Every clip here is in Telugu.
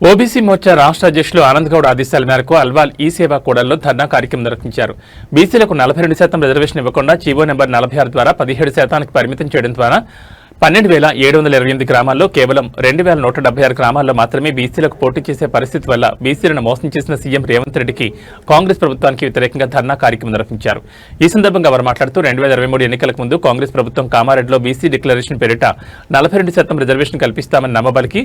ఓబీసీ మోర్చా రాష్ట్ర అధ్యక్షులు ఆనంద్ గౌడ్ ఆదేశాల మేరకు అల్వాల్ ఈ సేవా కూడల్లో ధర్నా కార్యక్రమం నిర్వహించారు. బీసీలకు 42% రిజర్వేషన్ ఇవ్వకుండా జీవో నెంబర్ 46 ద్వారా 17% పరిమితం చేయడం ద్వారా 12,728 గ్రామాల్లో కేవలం 2,176 గ్రామాల్లో మాత్రమే బీసీలకు పోటీ చేసే పరిస్థితి వల్ల బీసీలను మోసం చేసిన సీఎం రేవంత్ రెడ్డికి కాంగ్రెస్ ప్రభుత్వానికి వ్యతిరేకంగా ధర్నా కార్యక్రమం నిర్వహించారు. ఈ సందర్భంగా వారు మాట్లాడుతూ 2023 ఎన్నికలకు ముందు కాంగ్రెస్ ప్రభుత్వం కామారెడ్డిలో బీసీ డిక్లరేషన్ పేరిట 42% రిజర్వేషన్ కల్పిస్తామని నమ్మబలికి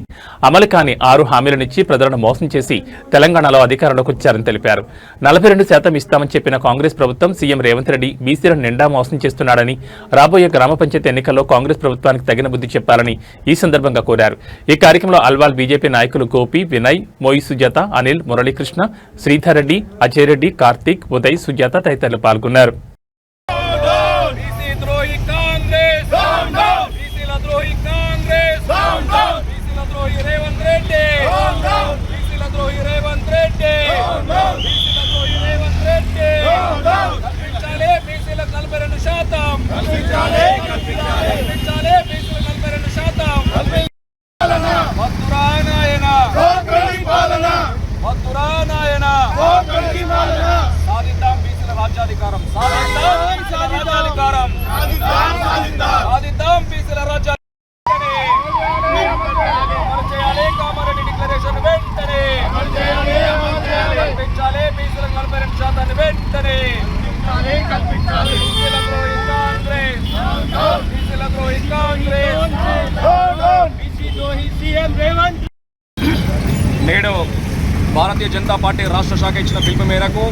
అమలు కాని 6 హామీలనిచ్చి ప్రజలను మోసం చేసి తెలంగాణలో అధికారంలోకి వచ్చారని తెలిపారు. 42% ఇస్తామని చెప్పిన కాంగ్రెస్ ప్రభుత్వం సీఎం రేవంత్ రెడ్డి బీసీలను నిండా మోసం చేస్తున్నాడని, రాబోయే గ్రామ పంచాయతీ ఎన్నికల్లో కాంగ్రెస్ ప్రభుత్వానికి తగిన బుద్ధి చెప్పాలని ఈ సందర్భంగా కోరారు. ఈ కార్యక్రమంలో అల్వాల్ బీజేపీ నాయకులు గోపి, వినయ్, మోయి సుజాత, అనిల్, మురళీకృష్ణ, శ్రీధర్ రెడ్డి, అజయ్ రెడ్డి, కార్తీక్, ఉదయ్, సుజాత తదితరులు పాల్గొన్నారు. నేడు భారతీయ జనతా పార్టీ రాష్ట్ర శాఖ ఇచ్చిన పిలుపు మేరకు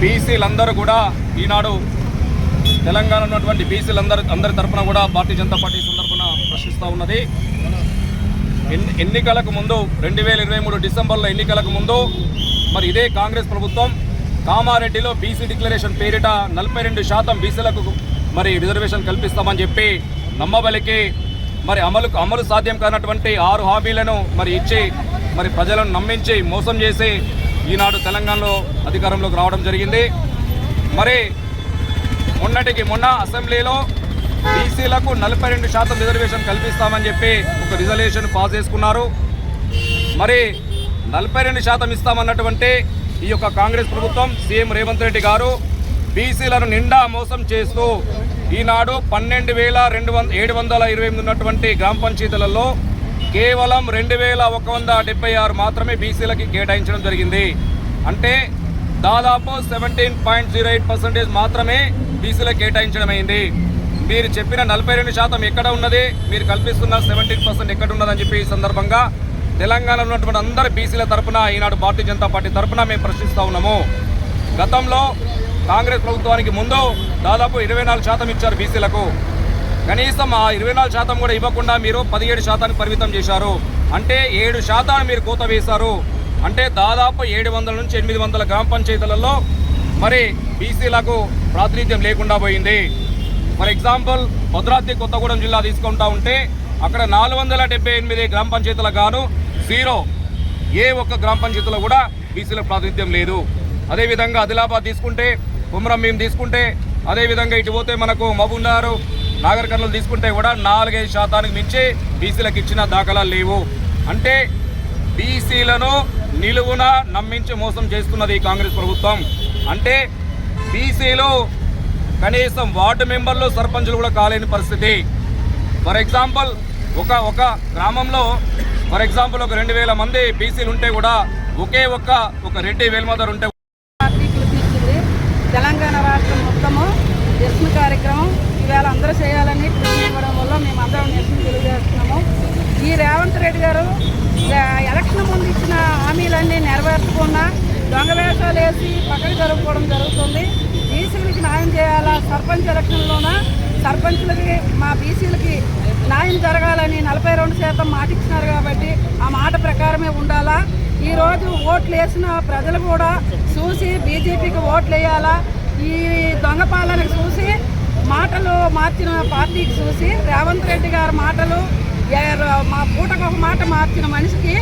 బీసీలందరూ కూడా ఈనాడు తెలంగాణ ఉన్నటువంటి బీసీలందరి తరఫున కూడా భారతీయ జనతా పార్టీ సందర్భన ప్రశ్నిస్తూ ఉన్నది. ఎన్నికలకు ముందు 2023 డిసెంబర్లో ఎన్నికలకు ముందు మరి ఇదే కాంగ్రెస్ ప్రభుత్వం కామారెడ్డిలో బీసీ డిక్లరేషన్ పేరిట 42% బీసీలకు మరి రిజర్వేషన్ కల్పిస్తామని చెప్పి నమ్మబలికి మరి అమలు సాధ్యం కానటువంటి 6 హామీలను మరి ఇచ్చి మరి ప్రజలను నమ్మించి మోసం చేసి ఈనాడు తెలంగాణలో అధికారంలోకి రావడం జరిగింది. మరి మొన్న అసెంబ్లీలో బీసీలకు 42% రిజర్వేషన్ కల్పిస్తామని చెప్పి ఒక రిజల్యూషన్ పాస్ చేసుకున్నారు. మరి 42% ఇస్తామన్నటువంటి ఈ యొక్క కాంగ్రెస్ ప్రభుత్వం సీఎం రేవంత్ రెడ్డి గారు బీసీలను నిండా మోసం చేస్తూ ఈనాడు 12,728 ఉన్నటువంటి గ్రామ పంచాయతీలలో కేవలం 2,176 మాత్రమే బీసీలకి కేటాయించడం జరిగింది. అంటే దాదాపు 17.08% మాత్రమే బీసీలకు కేటాయించడం అయింది. మీరు చెప్పిన 42% ఎక్కడ ఉన్నది, మీరు కల్పిస్తున్న 17% ఎక్కడ ఉన్నదని చెప్పి ఈ సందర్భంగా తెలంగాణలో ఉన్నటువంటి అందరు బీసీల తరఫున ఈనాడు భారతీయ జనతా పార్టీ తరఫున మేము ప్రశ్నిస్తూ ఉన్నాము. గతంలో కాంగ్రెస్ ప్రభుత్వానికి ముందు దాదాపు 24% ఇచ్చారు బీసీలకు. కనీసం ఆ 24% కూడా ఇవ్వకుండా మీరు 17%కి పరిమితం చేశారు. అంటే 7% మీరు కోత వేశారు. అంటే దాదాపు 700 నుంచి 800 గ్రామ పంచాయతీలలో మరి బీసీలకు ప్రాతినిధ్యం లేకుండా పోయింది. ఫర్ ఎగ్జాంపుల్ భద్రాద్రి కొత్తగూడెం జిల్లా తీసుకుంటా ఉంటే అక్కడ 478 గ్రామ పంచాయతీలకు గాను 0 ఏ ఒక్క గ్రామ పంచాయతీలో కూడా బీసీలకు ప్రాతినిధ్యం లేదు. అదేవిధంగా ఆదిలాబాద్ తీసుకుంటే, కుమ్రంభీం తీసుకుంటే, అదేవిధంగా ఇటు పోతే మనకు మహబూబ్నగర్, నాగర్ కర్నూలు తీసుకుంటే కూడా 4-5% మించి బీసీలకు ఇచ్చిన దాఖలాలు లేవు. అంటే బీసీలను నిలువున నమ్మించి మోసం చేస్తున్నది ఈ కాంగ్రెస్ ప్రభుత్వం. అంటే బీసీలు కనీసం వార్డు మెంబర్లు, సర్పంచులు కూడా కాలేని పరిస్థితి. ఫర్ ఎగ్జాంపుల్ ఒక గ్రామంలో ఫర్ ఎగ్జాంపుల్ ఒక 2,000 మంది బీసీలు ఉంటే కూడా ఒకే ఒక రెడ్డి వేల్మదర్ ఉంటే తెలంగాణ రాష్ట్రం మొత్తము నిరసన కార్యక్రమం ఈవేళ అందరూ చేయాలని ఇవ్వడం వల్ల మేమందరం నిరసన తెలియజేస్తున్నాము. ఈ రేవంత్ రెడ్డి గారు ఎలక్షన్ ముందు ఇచ్చిన హామీలన్నీ నెరవేర్చకుండా దొంగ వేషాలు వేసి పక్కకు జరుపుకోవడం జరుగుతుంది. బీసీలకి న్యాయం చేయాలా, సర్పంచ్ ఎలక్షన్లోన సర్పంచులకి మా బీసీలకి న్యాయం జరగాలని 42% మాట ఇచ్చినారు కాబట్టి ఆ మాట ప్రకారమే ఉండాలా. ఈరోజు ఓట్లు వేసిన ప్రజలు కూడా చూసి బీజేపీకి ఓట్లు వేయాలా. ఈ దొంగ పాలనకు చూసి మాటలు మార్చిన పార్టీకి చూసి రేవంత్ రెడ్డి గారి మాటలు మా పూటకు ఒక మాట మార్చిన మనిషికి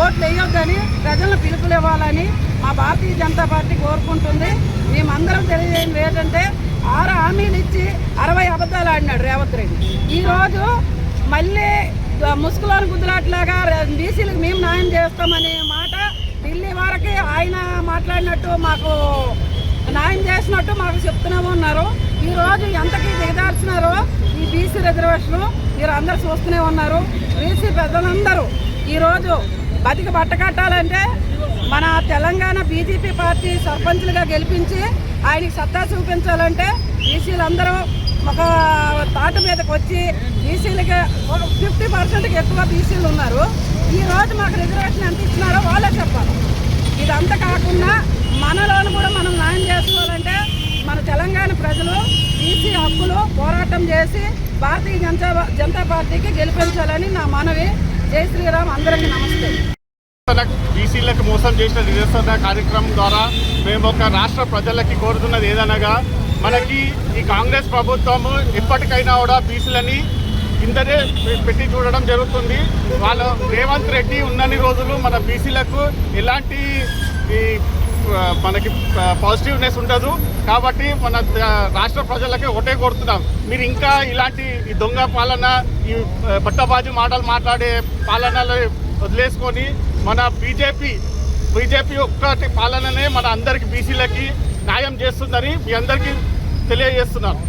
ఓట్లు వేయొద్దని ప్రజలను పిలుపులు ఇవ్వాలని మా భారతీయ జనతా పార్టీ కోరుకుంటుంది. మేమందరం తెలియజేయండి ఏంటంటే 6 హామీలు ఇచ్చి 60 అబద్ధాలు ఆడినాడు రేవంత్ రెడ్డి. ఈరోజు మళ్ళీ ముసుగులోని గుద్దులాట్లాగా బీసీలకు మేము న్యాయం చేస్తామనే మాట ఢిల్లీ వరకు ఆయన మాట్లాడినట్టు మాకు న్యాయం చేసినట్టు మాకు చెప్తూనే ఉన్నారు. ఈరోజు ఎంతకీ దిగదార్చినారో ఈ బీసీ రిజర్వేషన్ మీరు అందరూ చూస్తూనే ఉన్నారు. బీసీ పెద్దలందరూ ఈరోజు బతికి బట్ట కట్టాలంటే మన తెలంగాణ బీజేపీ పార్టీ సర్పంచ్లుగా గెలిపించి ఆయనకి సత్తా చూపించాలంటే బీసీలందరూ ఒక తాటు మీదకి వచ్చి బీసీలకి 50% ఎక్కువ బీసీలు ఉన్నారు. ఈరోజు మాకు రిజర్వేషన్ ఎంత ఇచ్చినారో వాళ్ళే చెప్పాలి. ఇదంతా కాకుండా మనలోను కూడా మనం న్యాయం చేసుకోవాలంటే మన తెలంగాణ ప్రజలు బీసీ హక్కులు పోరాటం చేసి భారతీయ జనతా పార్టీకి గెలిపించాలని నా మనవి. జై శ్రీరామ్. అందరికీ నమస్తే. బీసీలకు మోసం చేసిన నిరసన కార్యక్రమం ద్వారా మేము ఒక రాష్ట్ర ప్రజలకి కోరుతున్నది ఏదనగా, మనకి ఈ కాంగ్రెస్ ప్రభుత్వం ఎప్పటికైనా కూడా బీసీలని కిందనే పెట్టి చూడడం జరుగుతుంది. వాళ్ళు రేవంత్ రెడ్డి ఉన్నన్ని రోజులు మన బీసీలకు ఎలాంటి మనకి పాజిటివ్నెస్ ఉండదు. కాబట్టి మన రాష్ట్ర ప్రజలకి ఒకటే కోరుతున్నాం, మీరు ఇంకా ఇలాంటి ఈ దొంగ పాలన, ఈ పట్టబాజీ మాటలు మాట్లాడే పాలనలు వదిలేసుకొని మన బీజేపీ ఒక్కటి పాలననే మన అందరికి బీసీలకి న్యాయం చేస్తుందని మీ అందరికీ తెలియజేస్తున్నాను.